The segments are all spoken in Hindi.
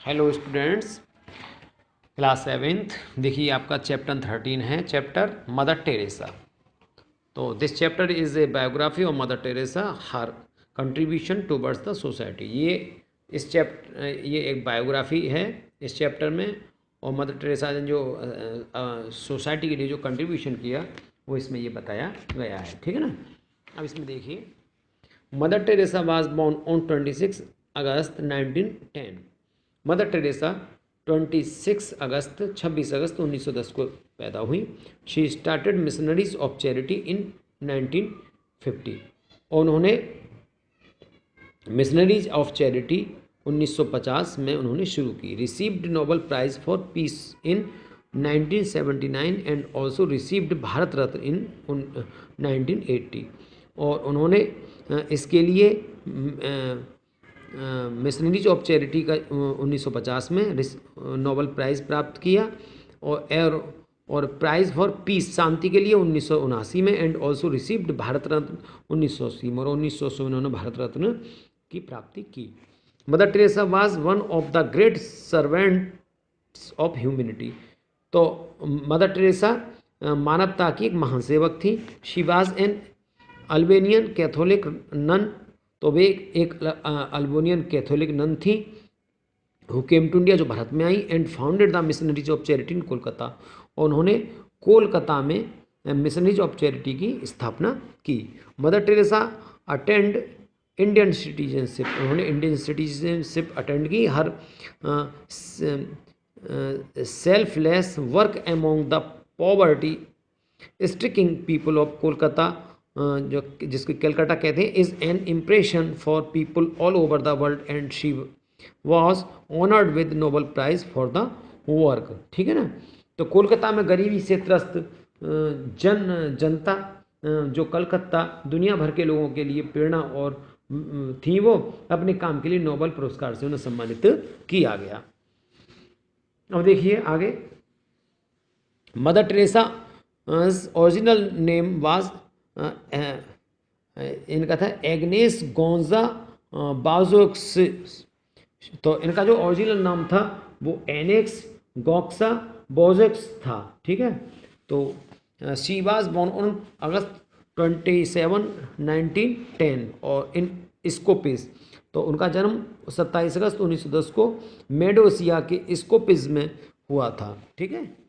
Hello students, class 7th। देखिए आपका चैप्टर 13 है, चैप्टर मदर टेरेसा। तो this chapter is a biography of mother Teresa, her contribution towards the society. ये एक बायोग्राफी है इस चैप्टर में, और मदर टेरेसा ने जो सोसाइटी के लिए जो कंट्रीब्यूशन किया वो इसमें ये बताया गया है। ठीक है ना। अब इसमें देखिए, Mother Teresa was born on 26 August 1910। Mother Teresa 26 अगस्त 1910 को पैदा हुई। She started missionaries of charity in 1950। उन्होंने मिशनरीज ऑफ चैरिटी 1950 में उन्होंने शुरू की। Received Nobel prize for peace in 1979 and also received Bharat Ratna in 1980। और उन्होंने इसके लिए मिशनरीज ऑफ चैरिटी का 1950 में नोबेल प्राइज़ प्राप्त किया, और प्राइज़ फॉर पीस, शांति के लिए 1979 में, and also received Bharat Ratna 1980 में, और 1980 में उन्होंने भारत रत्न की प्राप्ति की। Mother Teresa was one of the great servants of humanity. तो मदर टेरेसा मानवता की एक महान सेवक थी। She was an Albanian Catholic nun. तो वे एक अल्बेनियन कैथोलिक नन थी। हु केम टू इंडिया, जो भारत में आई, and founded the missionaries of charity in Kolkata. और उन्होंने कोलकाता में मिशनरीज ऑफ चैरिटी की स्थापना की। Mother Teresa attend Indian citizenship. उन्होंने इंडियन सिटीजनशिप अटेंड की। Her selfless work among the poverty striking people of Kolkata, जो जिसको कलकत्ता कहते हैं, is an impression for people all over the world, and she was honoured with Nobel prize for the work. ठीक है ना। तो कोलकाता में गरीबी से त्रस्त जनता, जो कलकत्ता दुनिया भर के लोगों के लिए प्रेरणा और थी, वो अपने काम के लिए नोबेल पुरस्कार से उन्हें सम्मानित किया गया। अब देखिए आगे, mother Teresa original name was, इनका था एग्नेस गोंजा बाजोक्स। तो इनका जो ओरिजिनल नाम था वो एनेक्स गॉक्सा बोजेक्स था। ठीक है। तो she was born on August 27, 1910 और इन स्कोपिस। तो उनका जन्म 27 अगस्त 1910 को मेडोसिया के स्कोपिस में हुआ था। ठीक है।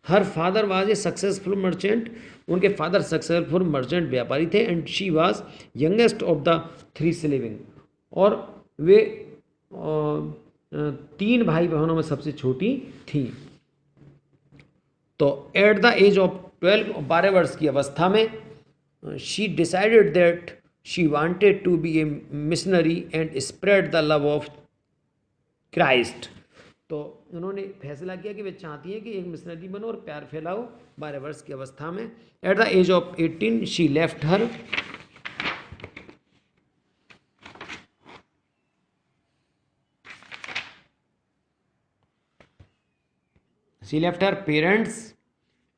Her father was a successful merchant. उनके फादर सक्सेसफुल मर्चेंट व्यापारी थे। And she was youngest of the 3 sibling. और वे 3 भाई बहनों में सबसे छोटी थी। तो एट द एज ऑफ 12 वर्ष की अवस्था में she decided that she wanted to be a missionary and spread the love of Christ. तो उन्होंने फैसला किया कि वे चाहती हैं कि एक मिशनरी बनो और प्यार फैलाओ। 12 वर्ष की अवस्था में, at the age of 18 she left her parents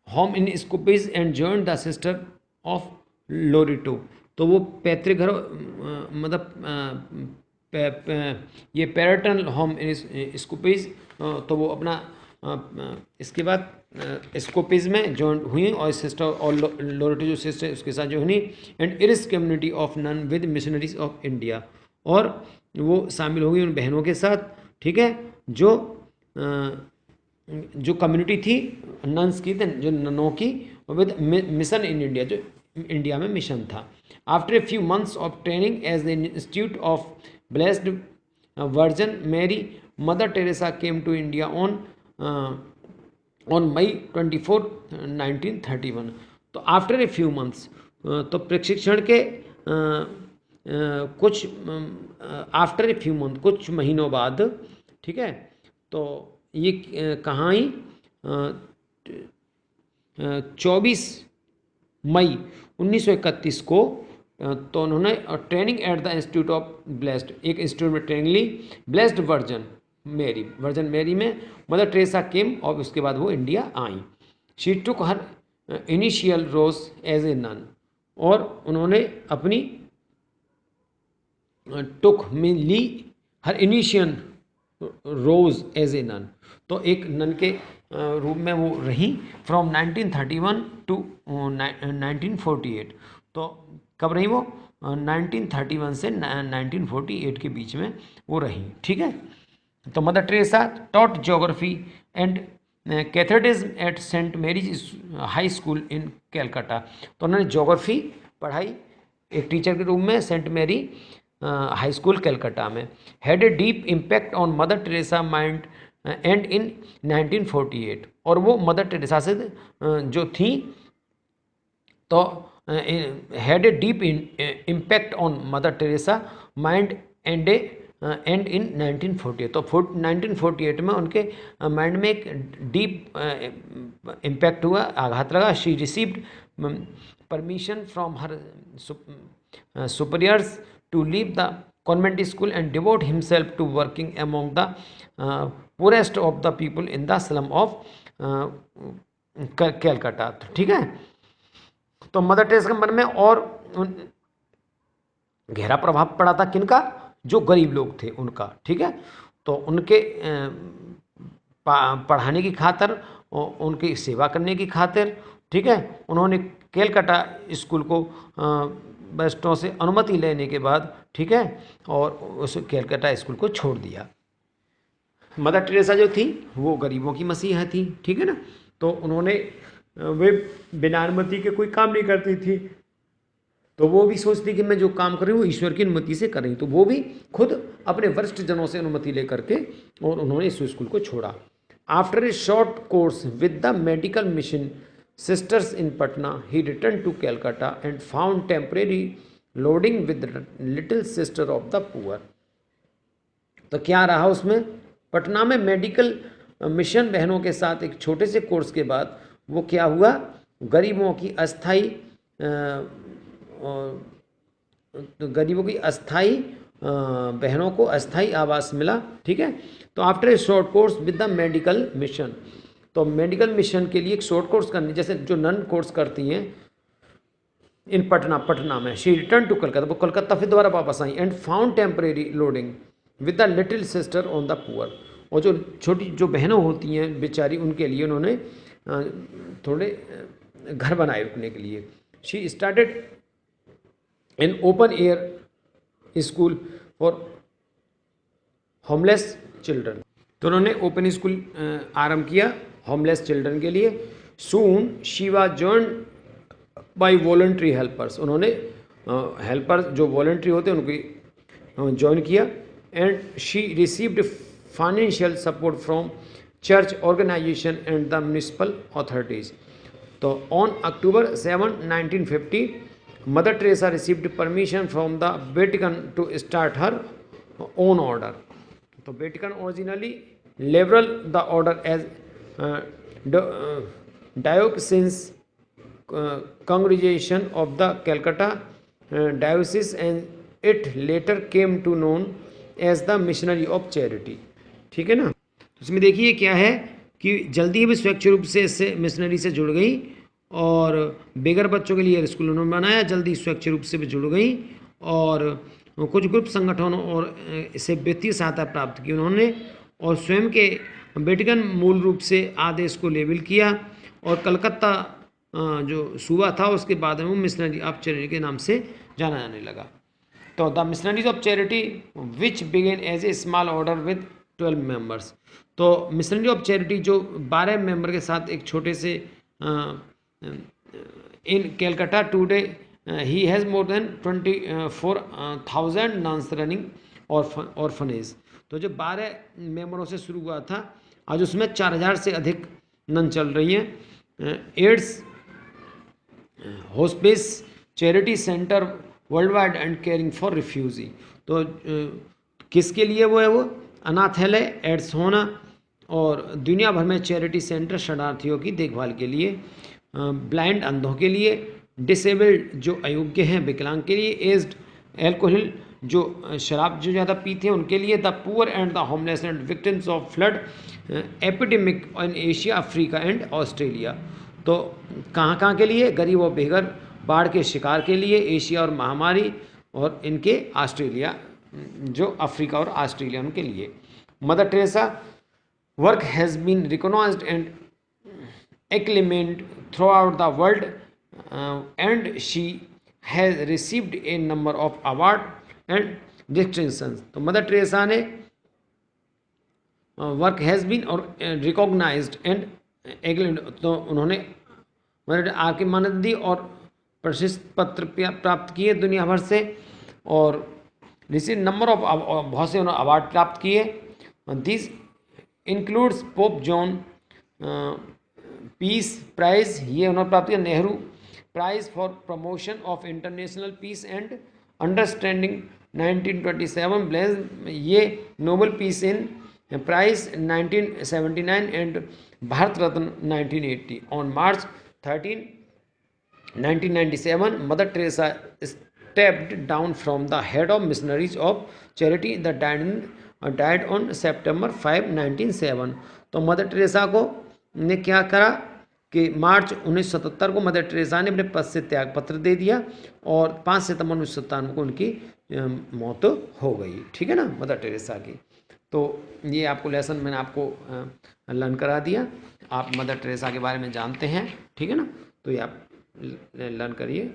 home in Skopje and joined the sister of Loreto. तो वो पैतृक घर, मतलब ये पैरेंटल होम इन स्कोपिस, तो वो अपना इसके बाद स्कोपिस में जॉइन हुई, और सिस्टर और लोरिटो जो सिस्टर उसके साथ जो हुई, and Irish community of nun with missionaries of India. और वो शामिल हो गई उन बहनों के साथ। ठीक है। जो कम्युनिटी थी नन्स की, जो ननों की, विद मिशन इन इंडिया, जो इंडिया में मिशन था। After a few months of training as the institute of blessed virgin Mary, Mother Teresa came to India on May 24, 1931। तो आफ्टर ए फ्यू मंथ्स, तो प्रशिक्षण के आफ्टर ए फ्यू मंथ, कुछ महीनों बाद। ठीक है। तो ये कहाँ आई, 24 मई 1931 को। तो उन्होंने training at the institute of blessed, एक इंस्टीट्यूट में ट्रेनिंग ली, ब्लेस्ड वर्जन मैरी में मदर टेरेसा केम, और उसके बाद वो इंडिया आई। She took her initial rose as a nun. और उन्होंने अपनी टुक में ली her initial rose as a nun, तो एक नन के रूप में वो रही फ्रॉम 1931 टू 1948। तो कब रही वो? 1931 से 1948 के बीच में वो रही। ठीक है। तो Mother Teresa taught geography and catechism at saint Mary's high school in Calcutta. तो उन्होंने ज्योग्राफी पढ़ाई एक टीचर के रूप में saint Mary high school Calcutta में। Had a deep impact on Mother Teresa mind and in 1948। और वो मदर टेरेसा से जो थी तो had a deep impact on Mother Teresa mind and in 1948। तो 1948 में उनके माइंड में एक डीप इम्पैक्ट हुआ, आघात लगा। She received permission from her superiors to leave the convent school and devote himself to working among the poorest of the people in the slum of Calcutta। ठीक है। तो मदर टेरेसा के मन में और गहरा प्रभाव पड़ा था किनका? जो गरीब लोग थे उनका। ठीक है। तो उनके पढ़ाने की खातिर, उनकी सेवा करने की खातिर, ठीक है, उन्होंने कैलकाटा स्कूल को बेस्टों से अनुमति लेने के बाद, ठीक है, और उस कैलकाटा स्कूल को छोड़ दिया। मदर टेरेसा जो थी वो गरीबों की मसीहा थी। ठीक है ना। तो उन्होंने वे बिना अनुमति के कोई काम नहीं करती थी, तो वो भी सोचती कि मैं जो काम कर रही हूँ ईश्वर की अनुमति से कर रही हूँ। तो वो भी खुद अपने वरिष्ठ जनों से अनुमति लेकर के और उन्होंने इस स्कूल को छोड़ा। After a short course with the medical mission sisters in Patna, he returned to Calcutta and found temporary loading with the little sister of the poor। तो क्या रहा उसमें? पटना में मेडिकल मिशन बहनों के साथ एक छोटे से कोर्स के बाद वो क्या हुआ? गरीबों की अस्थाई बहनों को अस्थाई आवास मिला। ठीक है। तो after a short course with the medical mission, तो मेडिकल मिशन के लिए एक शॉर्ट कोर्स करनी, जैसे जो नन कोर्स करती हैं इन पटना में। शी रिटर्न टू कलकत्ता, वो कलकत्ता फिर दोबारा वापस आई। And found temporary lodging with the little sister on the poor, और जो छोटी जो बहनों होती हैं बेचारी, उनके लिए उन्होंने थोड़े घर बनाए रुकने के लिए। She started in open air school for homeless children. तो उन्होंने ओपन स्कूल आरंभ किया होमलेस चिल्ड्रन के लिए। Soon she was joined by voluntary helpers, उन्होंने हेल्पर जो वॉलंटरी होते हैं उनको ज्वाइन किया। And she received financial support from church organisation and the municipal authorities. तो on October 7, 1950 Mother Teresa received permission from the Vatican to start her own order. तो Vatican originally liberal the order as diocesan congregation of the Calcutta diocese, and it later came to known as the missionary of charity। ठीक है ना। तो इसमें देखिए क्या है कि जल्दी ही स्वैच्छिक रूप से इससे मिशनरी से जुड़ गई और बेघर बच्चों के लिए स्कूल उन्होंने बनाया, जल्दी स्वैच्छिक रूप से भी जुड़ गई और कुछ ग्रुप संगठनों और इसे वित्तीय सहायता प्राप्त की उन्होंने, और स्वयं के वेटिकन मूल रूप से आदेश को लेबल किया और कलकत्ता जो सूबा था उसके बाद में वो मिशनरी ऑफ चैरिटी के नाम से जाना जाने लगा। तो the missionaries of charity which began as a small order with 12 members. तो मिशनरी ऑफ चैरिटी जो 12 मेंबर के साथ एक छोटे से in Calcutta today he has more than 24,000 nuns running orphanage. तो जो 12 मेंबरों से शुरू हुआ था आज उसमें 4,000 से अधिक नन चल रही हैं। AIDS hospice charity centre world wide and caring for refugee. तो किसके लिए वो है? वो अनाथालय एड्स होना और दुनिया भर में चैरिटी सेंटर शरणार्थियों की देखभाल के लिए, ब्लाइंड अंधों के लिए, डिसेबल्ड जो अयोग्य हैं विकलांग के लिए, एज्ड एल्कोहल जो शराब जो ज़्यादा पीते हैं उनके लिए, the poor and the homeless and victims of flood epidemic in Asia Africa and Australia. तो कहाँ कहाँ के लिए? गरीब और बेघर बाढ़ के शिकार के लिए, एशिया और महामारी, और इनके ऑस्ट्रेलिया जो अफ्रीका और ऑस्ट्रेलिया उनके लिए। Mother Teresa work has been recognised and acclaimed throughout the world, and she has received a number of awards and distinctions. तो मदर टेरेसा ने वर्क हैज़ बीन और रिकॉग्नाइज्ड एंड एक्लेम्ड, तो उन्होंने मदर आके मान्यता दी और प्रशस्ति पत्र प्राप्त किए दुनिया भर से, और रिसीव नंबर ऑफ बहुत से उन्होंने अवार्ड प्राप्त किए. This includes Pope John peace prize, ये उन्होंने प्राप्त किया. Nehru prize for promotion of international peace and understanding 1927, ब्लेज, ये Nobel peace in prize 1979 and Bharat Ratna 1980. ऑन March 13, 1997, मदर टेरेसा stepped down from the head of missionaries of charity that died on September 5, 1907. तो मदर टेरेसा को ने क्या करा कि मार्च 1977 को मदर टेरेसा ने अपने पद से त्याग पत्र दे दिया और 5 सितंबर 1997 को उनकी मौत हो गई. ठीक है ना, मदर टेरेसा की. तो ये आपको लेसन मैंने आपको लर्न करा दिया. आप मदर टेरेसा के बारे में जानते हैं. ठीक है ना, तो ये आप लर्न करिए.